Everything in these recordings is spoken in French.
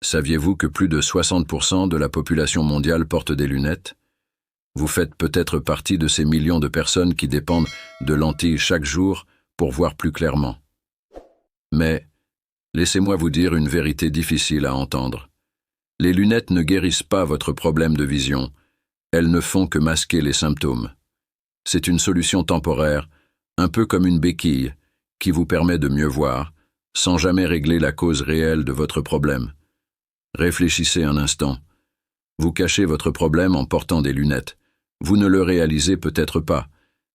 Saviez-vous que plus de 60% de la population mondiale porte des lunettes? Vous faites peut-être partie de ces millions de personnes qui dépendent de lentilles chaque jour pour voir plus clairement. Mais, laissez-moi vous dire une vérité difficile à entendre. Les lunettes ne guérissent pas votre problème de vision, elles ne font que masquer les symptômes. C'est une solution temporaire, un peu comme une béquille, qui vous permet de mieux voir, sans jamais régler la cause réelle de votre problème. Réfléchissez un instant. Vous cachez votre problème en portant des lunettes. Vous ne le réalisez peut-être pas,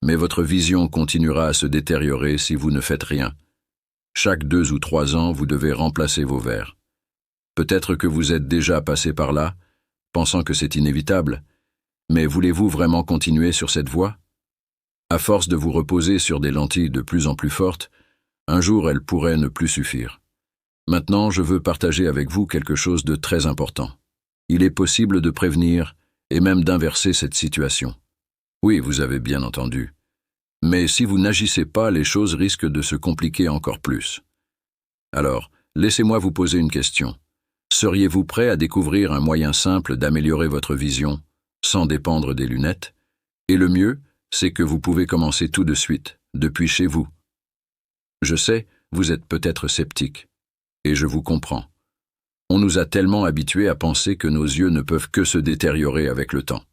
mais votre vision continuera à se détériorer si vous ne faites rien. Chaque 2 ou 3 ans, vous devez remplacer vos verres. Peut-être que vous êtes déjà passé par là, pensant que c'est inévitable, mais voulez-vous vraiment continuer sur cette voie? À force de vous reposer sur des lentilles de plus en plus fortes, un jour elles pourraient ne plus suffire. Maintenant, je veux partager avec vous quelque chose de très important. Il est possible de prévenir et même d'inverser cette situation. Oui, vous avez bien entendu. Mais si vous n'agissez pas, les choses risquent de se compliquer encore plus. Alors, laissez-moi vous poser une question. Seriez-vous prêt à découvrir un moyen simple d'améliorer votre vision, sans dépendre des lunettes? Et le mieux, c'est que vous pouvez commencer tout de suite, depuis chez vous. Je sais, vous êtes peut-être sceptique. Et je vous comprends. On nous a tellement habitués à penser que nos yeux ne peuvent que se détériorer avec le temps.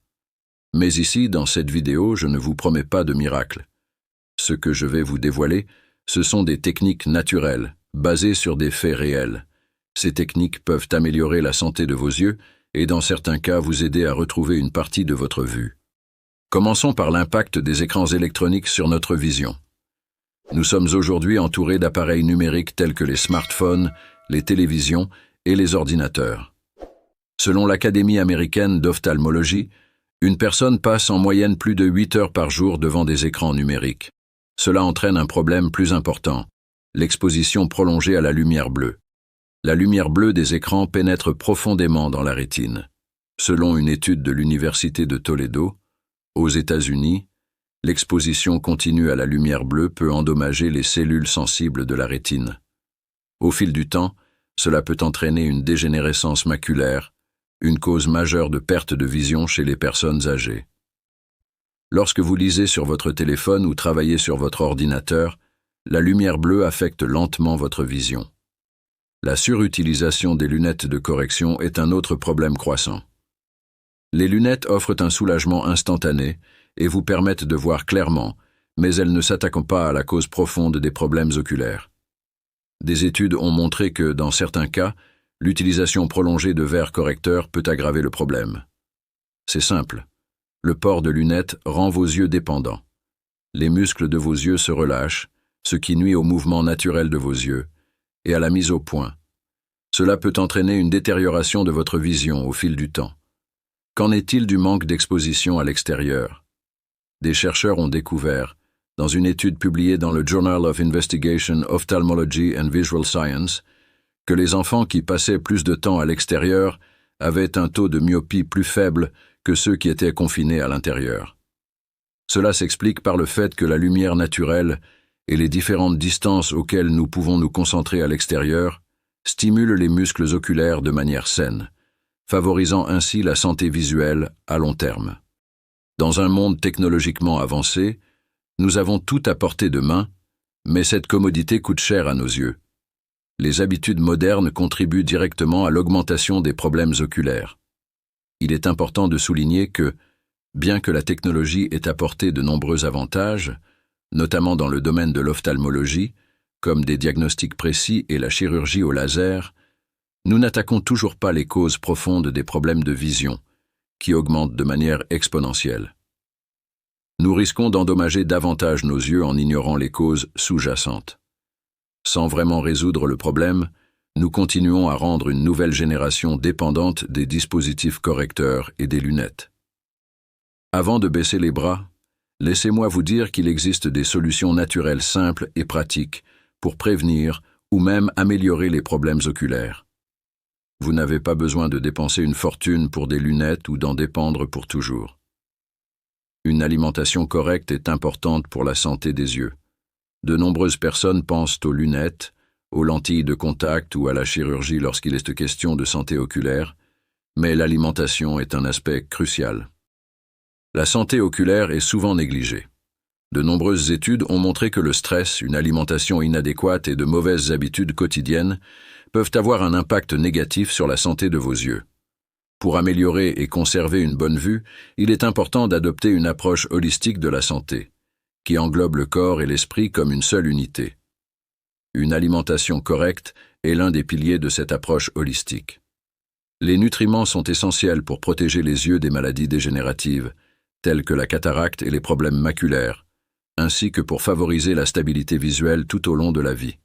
Mais ici, dans cette vidéo, je ne vous promets pas de miracle. Ce que je vais vous dévoiler, ce sont des techniques naturelles, basées sur des faits réels. Ces techniques peuvent améliorer la santé de vos yeux et dans certains cas vous aider à retrouver une partie de votre vue. Commençons par l'impact des écrans électroniques sur notre vision. Nous sommes aujourd'hui entourés d'appareils numériques tels que les smartphones, les télévisions et les ordinateurs. Selon l'Académie américaine d'ophtalmologie, une personne passe en moyenne plus de 8 heures par jour devant des écrans numériques. Cela entraîne un problème plus important, l'exposition prolongée à la lumière bleue. La lumière bleue des écrans pénètre profondément dans la rétine. Selon une étude de l'Université de Toledo, aux États-Unis, l'exposition continue à la lumière bleue peut endommager les cellules sensibles de la rétine. Au fil du temps, cela peut entraîner une dégénérescence maculaire, une cause majeure de perte de vision chez les personnes âgées. Lorsque vous lisez sur votre téléphone ou travaillez sur votre ordinateur, la lumière bleue affecte lentement votre vision. La surutilisation des lunettes de correction est un autre problème croissant. Les lunettes offrent un soulagement instantané et vous permettent de voir clairement, mais elles ne s'attaquent pas à la cause profonde des problèmes oculaires. Des études ont montré que, dans certains cas, l'utilisation prolongée de verres correcteurs peut aggraver le problème. C'est simple. Le port de lunettes rend vos yeux dépendants. Les muscles de vos yeux se relâchent, ce qui nuit au mouvement naturel de vos yeux et à la mise au point. Cela peut entraîner une détérioration de votre vision au fil du temps. Qu'en est-il du manque d'exposition à l'extérieur? Des chercheurs ont découvert, dans une étude publiée dans le Journal of Investigation Ophthalmology and Visual Science, que les enfants qui passaient plus de temps à l'extérieur avaient un taux de myopie plus faible que ceux qui étaient confinés à l'intérieur. Cela s'explique par le fait que la lumière naturelle et les différentes distances auxquelles nous pouvons nous concentrer à l'extérieur stimulent les muscles oculaires de manière saine, favorisant ainsi la santé visuelle à long terme. Dans un monde technologiquement avancé, nous avons tout à portée de main, mais cette commodité coûte cher à nos yeux. Les habitudes modernes contribuent directement à l'augmentation des problèmes oculaires. Il est important de souligner que, bien que la technologie ait apporté de nombreux avantages, notamment dans le domaine de l'ophtalmologie, comme des diagnostics précis et la chirurgie au laser, nous n'attaquons toujours pas les causes profondes des problèmes de vision, qui augmentent de manière exponentielle. Nous risquons d'endommager davantage nos yeux en ignorant les causes sous-jacentes. Sans vraiment résoudre le problème, nous continuons à rendre une nouvelle génération dépendante des dispositifs correcteurs et des lunettes. Avant de baisser les bras, laissez-moi vous dire qu'il existe des solutions naturelles simples et pratiques pour prévenir ou même améliorer les problèmes oculaires. Vous n'avez pas besoin de dépenser une fortune pour des lunettes ou d'en dépendre pour toujours. Une alimentation correcte est importante pour la santé des yeux. De nombreuses personnes pensent aux lunettes, aux lentilles de contact ou à la chirurgie lorsqu'il est question de santé oculaire, mais l'alimentation est un aspect crucial. La santé oculaire est souvent négligée. De nombreuses études ont montré que le stress, une alimentation inadéquate et de mauvaises habitudes quotidiennes peuvent avoir un impact négatif sur la santé de vos yeux. Pour améliorer et conserver une bonne vue, il est important d'adopter une approche holistique de la santé, qui englobe le corps et l'esprit comme une seule unité. Une alimentation correcte est l'un des piliers de cette approche holistique. Les nutriments sont essentiels pour protéger les yeux des maladies dégénératives, telles que la cataracte et les problèmes maculaires, ainsi que pour favoriser la stabilité visuelle tout au long de la vie.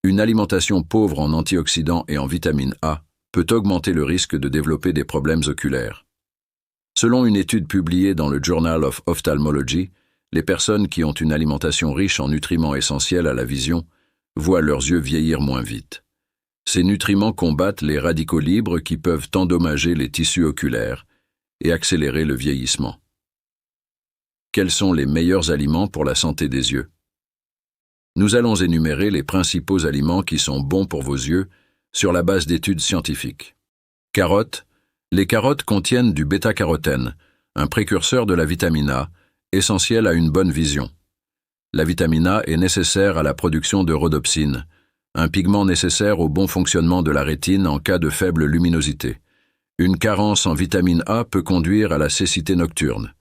Une alimentation pauvre en antioxydants et en vitamine A peut augmenter le risque de développer des problèmes oculaires. Selon une étude publiée dans le Journal of Ophthalmology, les personnes qui ont une alimentation riche en nutriments essentiels à la vision voient leurs yeux vieillir moins vite. Ces nutriments combattent les radicaux libres qui peuvent endommager les tissus oculaires et accélérer le vieillissement. Quels sont les meilleurs aliments pour la santé des yeux? Nous allons énumérer les principaux aliments qui sont bons pour vos yeux sur la base d'études scientifiques. Carottes. Les carottes contiennent du bêta-carotène, un précurseur de la vitamine A, essentiel à une bonne vision. La vitamine A est nécessaire à la production de rhodopsine, un pigment nécessaire au bon fonctionnement de la rétine en cas de faible luminosité. Une carence en vitamine A peut conduire à la cécité nocturne.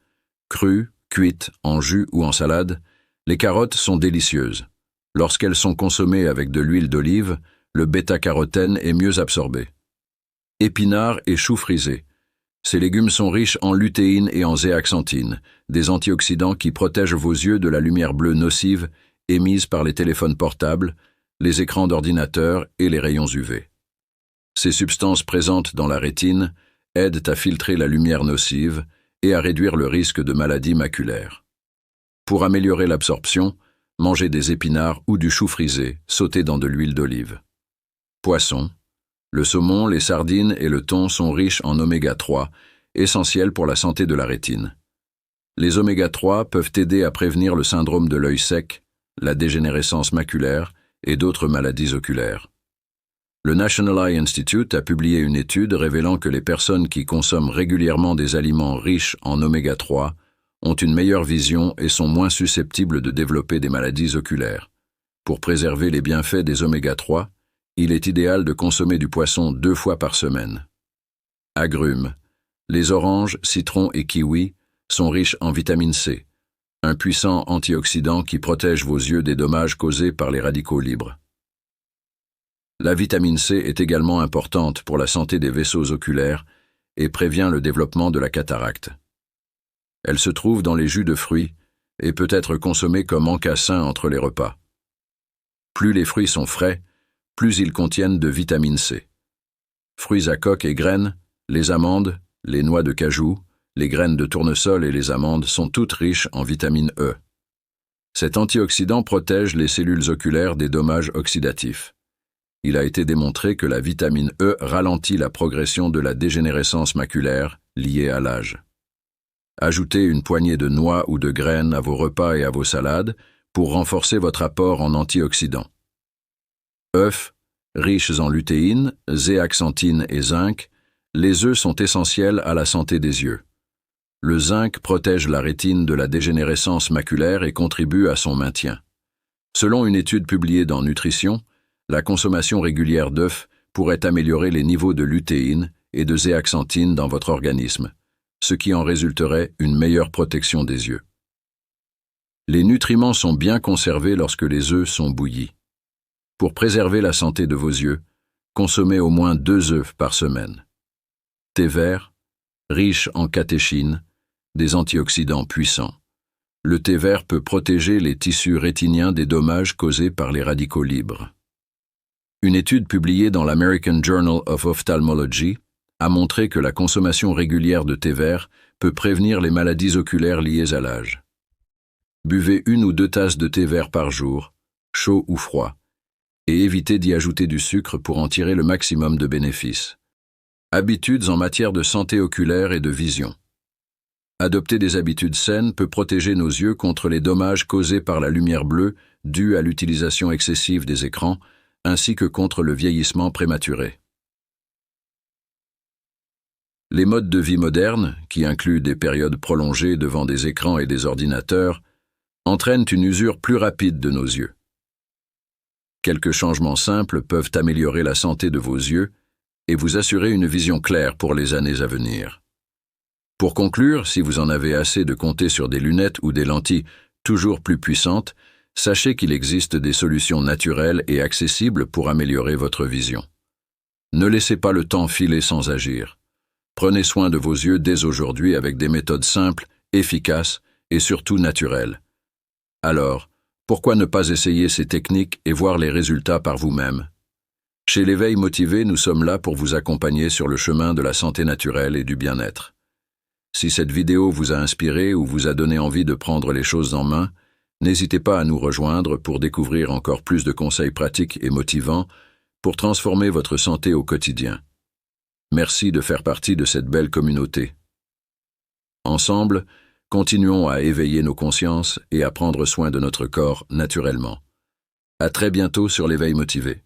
Crues, cuites, en jus ou en salade, les carottes sont délicieuses. Lorsqu'elles sont consommées avec de l'huile d'olive, le bêta-carotène est mieux absorbé. Épinards et choux frisés. Ces légumes sont riches en lutéine et en zéaxanthine, des antioxydants qui protègent vos yeux de la lumière bleue nocive émise par les téléphones portables, les écrans d'ordinateur et les rayons UV. Ces substances présentes dans la rétine aident à filtrer la lumière nocive et à réduire le risque de maladies maculaires. Pour améliorer l'absorption, mangez des épinards ou du chou frisé sauté dans de l'huile d'olive. Poissons. Le saumon, les sardines et le thon sont riches en oméga 3, essentiels pour la santé de la rétine. Les oméga 3 peuvent aider à prévenir le syndrome de l'œil sec, la dégénérescence maculaire et d'autres maladies oculaires. Le National Eye Institute a publié une étude révélant que les personnes qui consomment régulièrement des aliments riches en oméga 3 ont une meilleure vision et sont moins susceptibles de développer des maladies oculaires. Pour préserver les bienfaits des oméga 3, il est idéal de consommer du poisson 2 fois par semaine. Agrumes. Les oranges, citrons et kiwis sont riches en vitamine C, un puissant antioxydant qui protège vos yeux des dommages causés par les radicaux libres. La vitamine C est également importante pour la santé des vaisseaux oculaires et prévient le développement de la cataracte. Elle se trouve dans les jus de fruits et peut être consommée comme encassin entre les repas. Plus les fruits sont frais, plus ils contiennent de vitamine C. Fruits à coque et graines, les amandes, les noix de cajou, les graines de tournesol et les amandes sont toutes riches en vitamine E. Cet antioxydant protège les cellules oculaires des dommages oxydatifs. Il a été démontré que la vitamine E ralentit la progression de la dégénérescence maculaire liée à l'âge. Ajoutez une poignée de noix ou de graines à vos repas et à vos salades pour renforcer votre apport en antioxydants. Œufs, riches en lutéine, zéaxanthine et zinc, les œufs sont essentiels à la santé des yeux. Le zinc protège la rétine de la dégénérescence maculaire et contribue à son maintien. Selon une étude publiée dans Nutrition, la consommation régulière d'œufs pourrait améliorer les niveaux de lutéine et de zéaxanthine dans votre organisme, ce qui en résulterait une meilleure protection des yeux. Les nutriments sont bien conservés lorsque les œufs sont bouillis. Pour préserver la santé de vos yeux, consommez au moins 2 œufs par semaine. Thé vert, riche en catéchine, des antioxydants puissants. Le thé vert peut protéger les tissus rétiniens des dommages causés par les radicaux libres. Une étude publiée dans l'American Journal of Ophthalmology a montré que la consommation régulière de thé vert peut prévenir les maladies oculaires liées à l'âge. Buvez 1 ou 2 tasses de thé vert par jour, chaud ou froid, et évitez d'y ajouter du sucre pour en tirer le maximum de bénéfices. Habitudes en matière de santé oculaire et de vision. Adopter des habitudes saines peut protéger nos yeux contre les dommages causés par la lumière bleue dues à l'utilisation excessive des écrans, ainsi que contre le vieillissement prématuré. Les modes de vie modernes, qui incluent des périodes prolongées devant des écrans et des ordinateurs, entraînent une usure plus rapide de nos yeux. Quelques changements simples peuvent améliorer la santé de vos yeux et vous assurer une vision claire pour les années à venir. Pour conclure, si vous en avez assez de compter sur des lunettes ou des lentilles toujours plus puissantes, sachez qu'il existe des solutions naturelles et accessibles pour améliorer votre vision. Ne laissez pas le temps filer sans agir. Prenez soin de vos yeux dès aujourd'hui avec des méthodes simples, efficaces et surtout naturelles. Alors, pourquoi ne pas essayer ces techniques et voir les résultats par vous-même? Chez l'Éveil Motivé, nous sommes là pour vous accompagner sur le chemin de la santé naturelle et du bien-être. Si cette vidéo vous a inspiré ou vous a donné envie de prendre les choses en main, n'hésitez pas à nous rejoindre pour découvrir encore plus de conseils pratiques et motivants pour transformer votre santé au quotidien. Merci de faire partie de cette belle communauté. Ensemble, continuons à éveiller nos consciences et à prendre soin de notre corps naturellement. À très bientôt sur l'Éveil Motivé.